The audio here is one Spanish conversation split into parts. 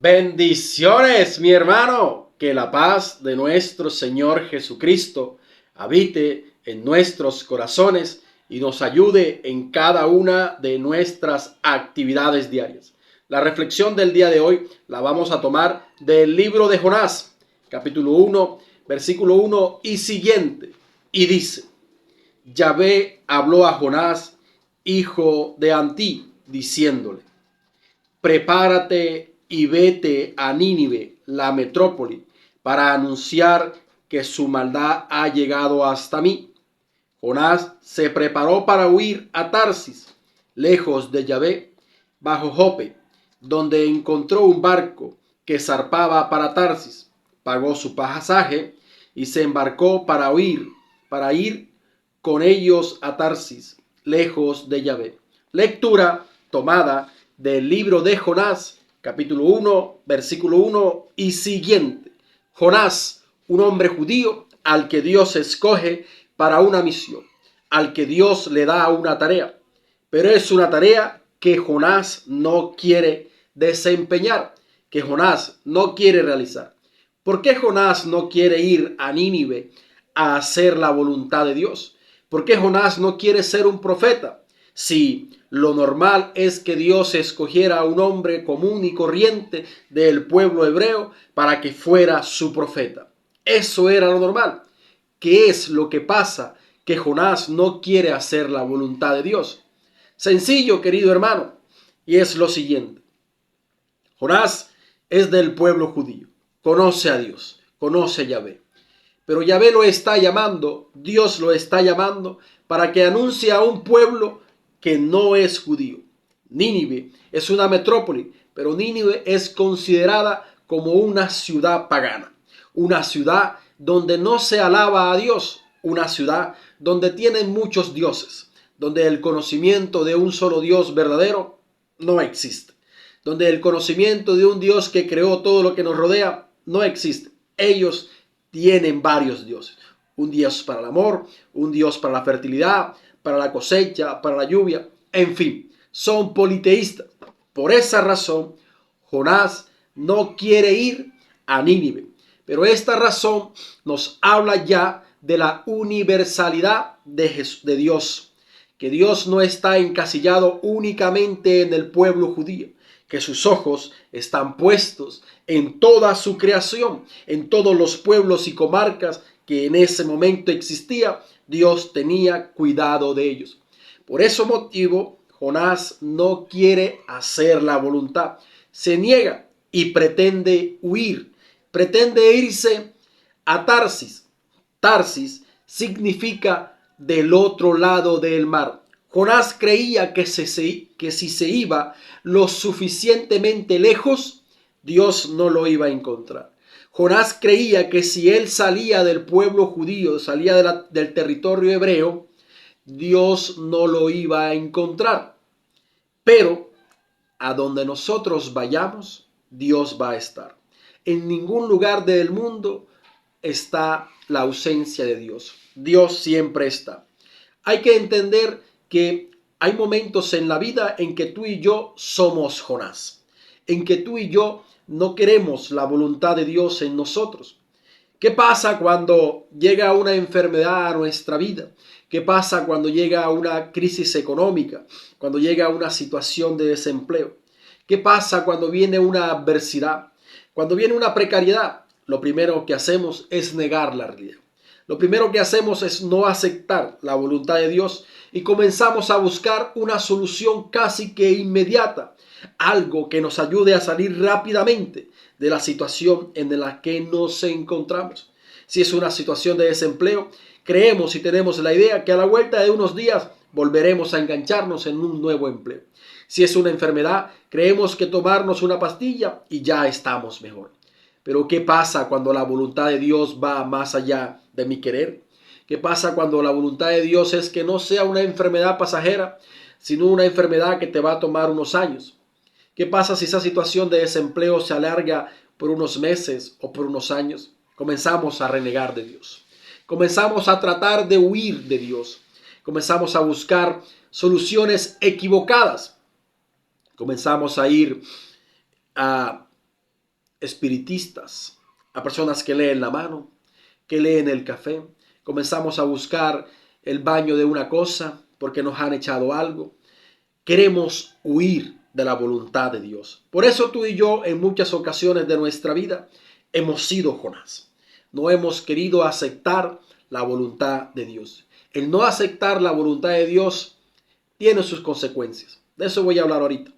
Bendiciones, mi hermano. Que la paz de nuestro Señor Jesucristo habite en nuestros corazones y nos ayude en cada una de nuestras actividades diarias. La reflexión del día de hoy la vamos a tomar del libro de Jonás, capítulo 1, versículo 1 y siguiente. Y dice: Yahvé habló a Jonás, hijo de Antí, diciéndole: prepárate y vete a Nínive, la metrópoli, para anunciar que su maldad ha llegado hasta mí. Jonás se preparó para huir a Tarsis, lejos de Yahvé, bajo Jope, donde encontró un barco que zarpaba para Tarsis. Pagó su pasaje y se embarcó para ir con ellos a Tarsis, lejos de Yahvé. Lectura tomada del libro de Jonás, capítulo 1, versículo 1 y siguiente. Jonás, un hombre judío al que Dios escoge para una misión, al que Dios le da una tarea, pero es una tarea que Jonás no quiere desempeñar, que Jonás no quiere realizar. ¿Por qué Jonás no quiere ir a Nínive a hacer la voluntad de Dios? ¿Por qué Jonás no quiere ser un profeta? Si lo normal es que Dios escogiera a un hombre común y corriente del pueblo hebreo para que fuera su profeta. Eso era lo normal. ¿Qué es lo que pasa? Que Jonás no quiere hacer la voluntad de Dios. Sencillo, querido hermano, y es lo siguiente. Jonás es del pueblo judío, conoce a Dios, conoce a Yahvé. Pero Yahvé lo está llamando, Dios lo está llamando para que anuncie a un pueblo que no es judío. Nínive es una metrópoli, pero Nínive es considerada como una ciudad pagana, una ciudad donde no se alaba a Dios, una ciudad donde tienen muchos dioses, donde el conocimiento de un solo Dios verdadero no existe, donde el conocimiento de un Dios que creó todo lo que nos rodea no existe. Ellos tienen varios dioses. Un dios para el amor, un dios para la fertilidad, para la cosecha, para la lluvia. En fin, son politeístas. Por esa razón, Jonás no quiere ir a Nínive. Pero esta razón nos habla ya de la universalidad de Dios. Que Dios no está encasillado únicamente en el pueblo judío, que sus ojos están puestos en toda su creación, en todos los pueblos y comarcas que en ese momento existía. Dios tenía cuidado de ellos. Por ese motivo, Jonás no quiere hacer la voluntad, se niega y pretende huir, pretende irse a Tarsis. Tarsis significa del otro lado del mar. Jonás creía que si se iba lo suficientemente lejos, Dios no lo iba a encontrar. Jonás creía que si él salía del pueblo judío, salía del territorio hebreo, Dios no lo iba a encontrar. Pero a donde nosotros vayamos, Dios va a estar. En ningún lugar del mundo está la ausencia de Dios. Dios siempre está. Hay que entender que hay momentos en la vida en que tú y yo somos Jonás, en que tú y yo no queremos la voluntad de Dios en nosotros. ¿Qué pasa cuando llega una enfermedad a nuestra vida? ¿Qué pasa cuando llega una crisis económica? Cuando llega una situación de desempleo. ¿Qué pasa cuando viene una adversidad? Cuando viene una precariedad. Lo primero que hacemos es negar la realidad. Lo primero que hacemos es no aceptar la voluntad de Dios y comenzamos a buscar una solución casi que inmediata, algo que nos ayude a salir rápidamente de la situación en la que nos encontramos. Si es una situación de desempleo, creemos y tenemos la idea que a la vuelta de unos días volveremos a engancharnos en un nuevo empleo. Si es una enfermedad, creemos que tomarnos una pastilla y ya estamos mejor. Pero ¿qué pasa cuando la voluntad de Dios va más allá de mi querer? ¿Qué pasa cuando la voluntad de Dios es que no sea una enfermedad pasajera, sino una enfermedad que te va a tomar unos años? ¿Qué pasa si esa situación de desempleo se alarga por unos meses o por unos años? Comenzamos a renegar de Dios. Comenzamos a tratar de huir de Dios. Comenzamos a buscar soluciones equivocadas. Comenzamos a ir a espiritistas, a personas que leen la mano, que leen el café. Comenzamos a buscar el baño de una cosa porque nos han echado algo. Queremos huir de la voluntad de Dios. Por eso tú y yo en muchas ocasiones de nuestra vida hemos sido Jonás. No hemos querido aceptar la voluntad de Dios. El no aceptar la voluntad de Dios tiene sus consecuencias. De eso voy a hablar ahorita.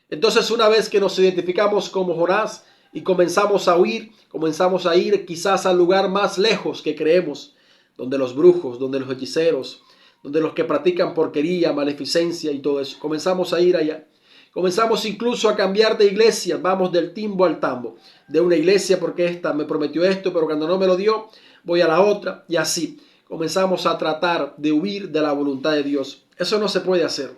Entonces, una vez que nos identificamos como Jonás y comenzamos a huir, comenzamos a ir quizás al lugar más lejos que creemos, donde los brujos, donde los hechiceros, donde los que practican porquería, maleficencia y todo eso, comenzamos a ir allá. Comenzamos incluso a cambiar de iglesia, vamos del timbo al tambo, de una iglesia porque esta me prometió esto, pero cuando no me lo dio, voy a la otra y así. Comenzamos a tratar de huir de la voluntad de Dios. Eso no se puede hacer.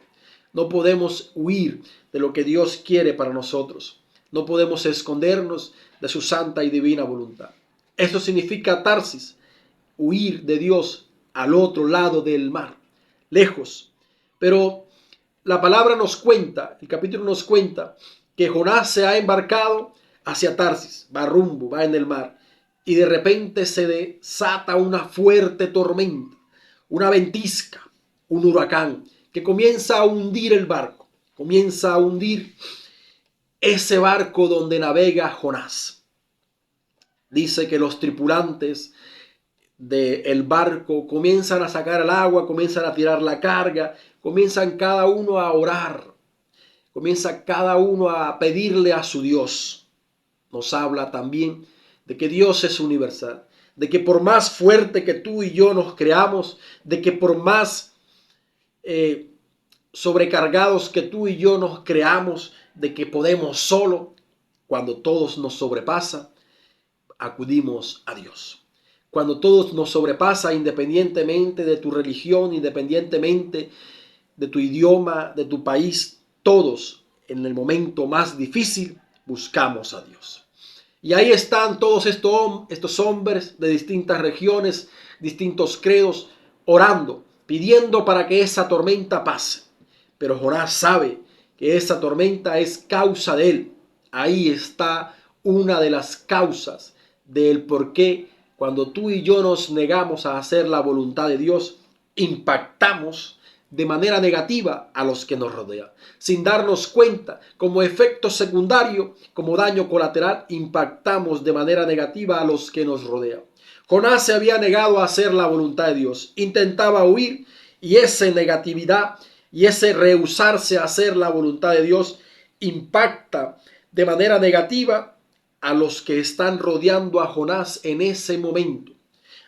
No podemos huir de lo que Dios quiere para nosotros. No podemos escondernos de su santa y divina voluntad. Eso significa Tarsis, huir de Dios al otro lado del mar, lejos. Pero la palabra nos cuenta, el capítulo nos cuenta que Jonás se ha embarcado hacia Tarsis, va rumbo, va en el mar, y de repente se desata una fuerte tormenta, una ventisca, un huracán, que comienza a hundir el barco, comienza a hundir ese barco donde navega Jonás. Dice que los tripulantes del barco comienzan a sacar el agua, comienzan a tirar la carga, comienzan cada uno a orar, comienza cada uno a pedirle a su Dios. Nos habla también de que Dios es universal, de que por más fuerte que tú y yo nos creamos, de que por más sobrecargados que tú y yo nos creamos, de que podemos solo, cuando todos nos sobrepasa, acudimos a Dios. Cuando todos nos sobrepasa, independientemente de tu religión, independientemente de tu idioma, de tu país, todos en el momento más difícil buscamos a Dios. Y ahí están todos estos hombres de distintas regiones, distintos credos, orando, pidiendo para que esa tormenta pase. Pero Jonás sabe que esa tormenta es causa de él. Ahí está una de las causas del por qué cuando tú y yo nos negamos a hacer la voluntad de Dios, impactamos de manera negativa a los que nos rodean. Sin darnos cuenta, como efecto secundario, como daño colateral, impactamos de manera negativa a los que nos rodean. Jonás se había negado a hacer la voluntad de Dios, intentaba huir y esa negatividad y ese rehusarse a hacer la voluntad de Dios impacta de manera negativa a los que están rodeando a Jonás en ese momento.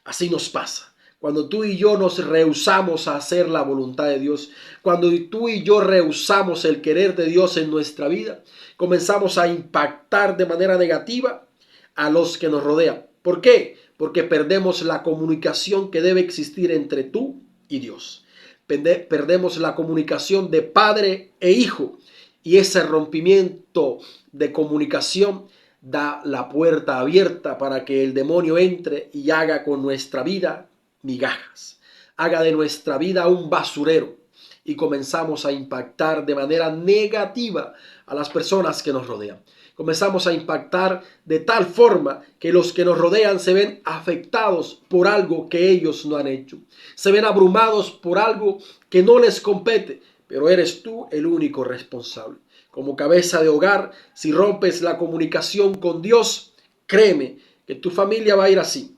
Así nos pasa. Cuando tú y yo nos rehusamos a hacer la voluntad de Dios, cuando tú y yo rehusamos el querer de Dios en nuestra vida, comenzamos a impactar de manera negativa a los que nos rodean. ¿Por qué? Porque perdemos la comunicación que debe existir entre tú y Dios. Perdemos la comunicación de padre e hijo y ese rompimiento de comunicación da la puerta abierta para que el demonio entre y haga con nuestra vida migajas, haga de nuestra vida un basurero y comenzamos a impactar de manera negativa a las personas que nos rodean. Comenzamos a impactar de tal forma que los que nos rodean se ven afectados por algo que ellos no han hecho. Se ven abrumados por algo que no les compete, pero eres tú el único responsable. Como cabeza de hogar, si rompes la comunicación con Dios, créeme que tu familia va a ir así,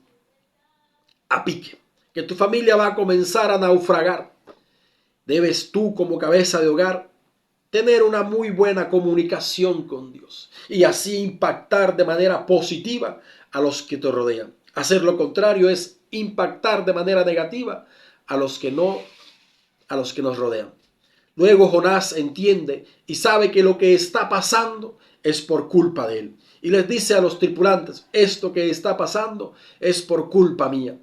a pique, que tu familia va a comenzar a naufragar. Debes tú como cabeza de hogar tener una muy buena comunicación con Dios y así impactar de manera positiva a los que te rodean. Hacer lo contrario es impactar de manera negativa a los que nos rodean. Luego Jonás entiende y sabe que lo que está pasando es por culpa de él. Y les dice a los tripulantes, esto que está pasando es por culpa mía.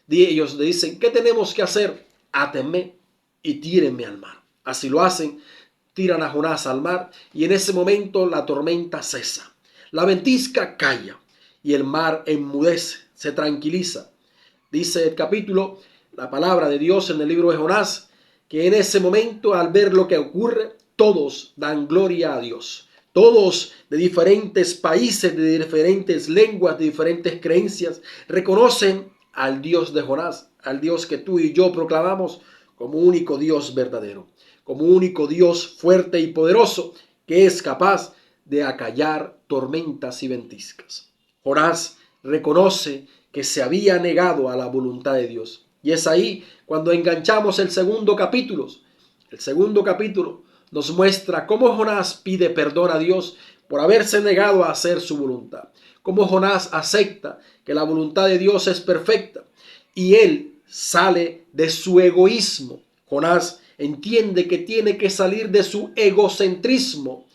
Y ellos le dicen, ¿qué tenemos que hacer? Átenme y tírenme al mar. Así lo hacen, tiran a Jonás al mar y en ese momento la tormenta cesa. La ventisca calla y el mar enmudece, se tranquiliza. Dice el capítulo, la palabra de Dios en el libro de Jonás, que en ese momento al ver lo que ocurre, todos dan gloria a Dios. Todos de diferentes países, de diferentes lenguas, de diferentes creencias, reconocen al Dios de Jonás, al Dios que tú y yo proclamamos como único Dios verdadero, como único Dios fuerte y poderoso que es capaz de acallar tormentas y ventiscas. Jonás reconoce que se había negado a la voluntad de Dios. Y es ahí cuando enganchamos el segundo capítulo. El segundo capítulo nos muestra cómo Jonás pide perdón a Dios por haberse negado a hacer su voluntad. Cómo Jonás acepta que la voluntad de Dios es perfecta y él sale de su egoísmo. Jonás entiende que tiene que salir de su egocentrismo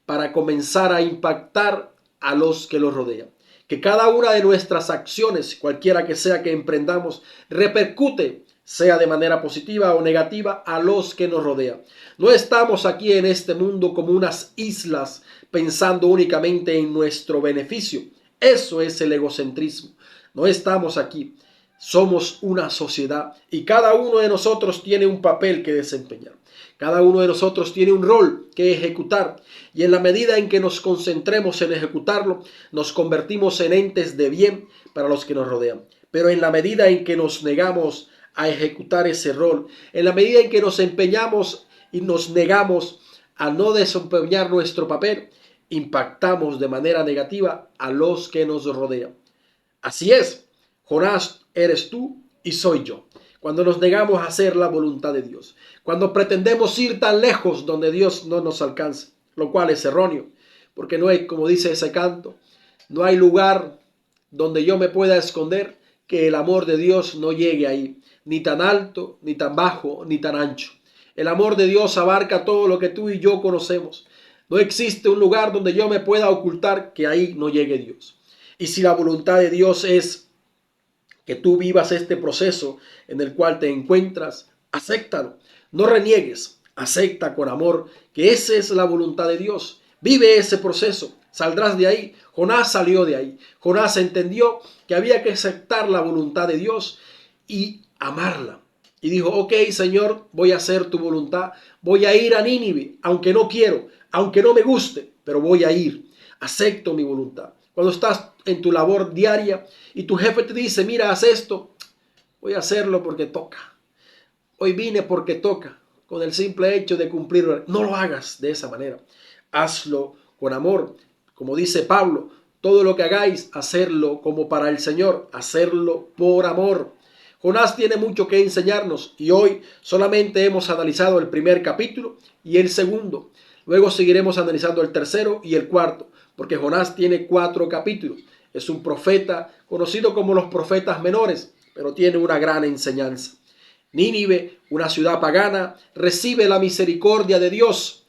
para comenzar a impactar a los que lo rodean. Que cada una de nuestras acciones, cualquiera que sea que emprendamos, repercute, sea de manera positiva o negativa, a los que nos rodean. No estamos aquí en este mundo como unas islas pensando únicamente en nuestro beneficio. Eso es el egocentrismo. No estamos aquí. Somos una sociedad y cada uno de nosotros tiene un papel que desempeñar. Cada uno de nosotros tiene un rol que ejecutar y en la medida en que nos concentremos en ejecutarlo, nos convertimos en entes de bien para los que nos rodean. Pero en la medida en que nos negamos a ejecutar ese rol, en la medida en que nos empeñamos y nos negamos a no desempeñar nuestro papel, impactamos de manera negativa a los que nos rodean. Así es, Jonás eres tú y soy yo. Cuando nos negamos a hacer la voluntad de Dios, cuando pretendemos ir tan lejos donde Dios no nos alcanza, lo cual es erróneo, porque no hay, como dice ese canto, no hay lugar donde yo me pueda esconder que el amor de Dios no llegue ahí, ni tan alto, ni tan bajo, ni tan ancho. El amor de Dios abarca todo lo que tú y yo conocemos. No existe un lugar donde yo me pueda ocultar que ahí no llegue Dios. Y si la voluntad de Dios es que tú vivas este proceso en el cual te encuentras, acéptalo. No reniegues, acepta con amor que esa es la voluntad de Dios. Vive ese proceso, saldrás de ahí. Jonás salió de ahí. Jonás entendió que había que aceptar la voluntad de Dios y amarla. Y dijo, ok, Señor, voy a hacer tu voluntad. Voy a ir a Nínive, aunque no quiero, aunque no me guste, pero voy a ir. Acepto mi voluntad. Cuando estás en tu labor diaria y tu jefe te dice, mira, haz esto, voy a hacerlo porque toca. Hoy vine porque toca, con el simple hecho de cumplir. No lo hagas de esa manera. Hazlo con amor. Como dice Pablo, todo lo que hagáis, hacerlo como para el Señor, hacerlo por amor. Jonás tiene mucho que enseñarnos y hoy solamente hemos analizado el primer capítulo y el segundo. Luego seguiremos analizando el tercero y el cuarto, porque Jonás tiene 4 capítulos. Es un profeta conocido como los profetas menores, pero tiene una gran enseñanza. Nínive, una ciudad pagana, recibe la misericordia de Dios.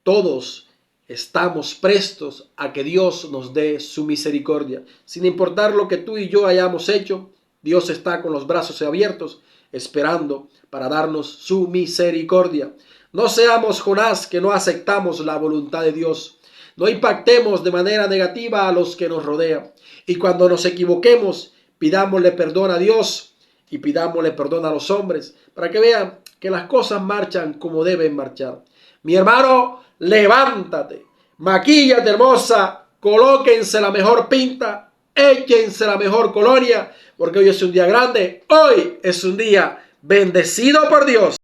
Todos estamos prestos a que Dios nos dé su misericordia. Sin importar lo que tú y yo hayamos hecho, Dios está con los brazos abiertos, esperando para darnos su misericordia. No seamos Jonás que no aceptamos la voluntad de Dios. No impactemos de manera negativa a los que nos rodean. Y cuando nos equivoquemos, pidámosle perdón a Dios y pidámosle perdón a los hombres para que vean que las cosas marchan como deben marchar. Mi hermano, levántate, maquíllate hermosa, colóquense la mejor pinta, échense la mejor colonia, porque hoy es un día grande, hoy es un día bendecido por Dios.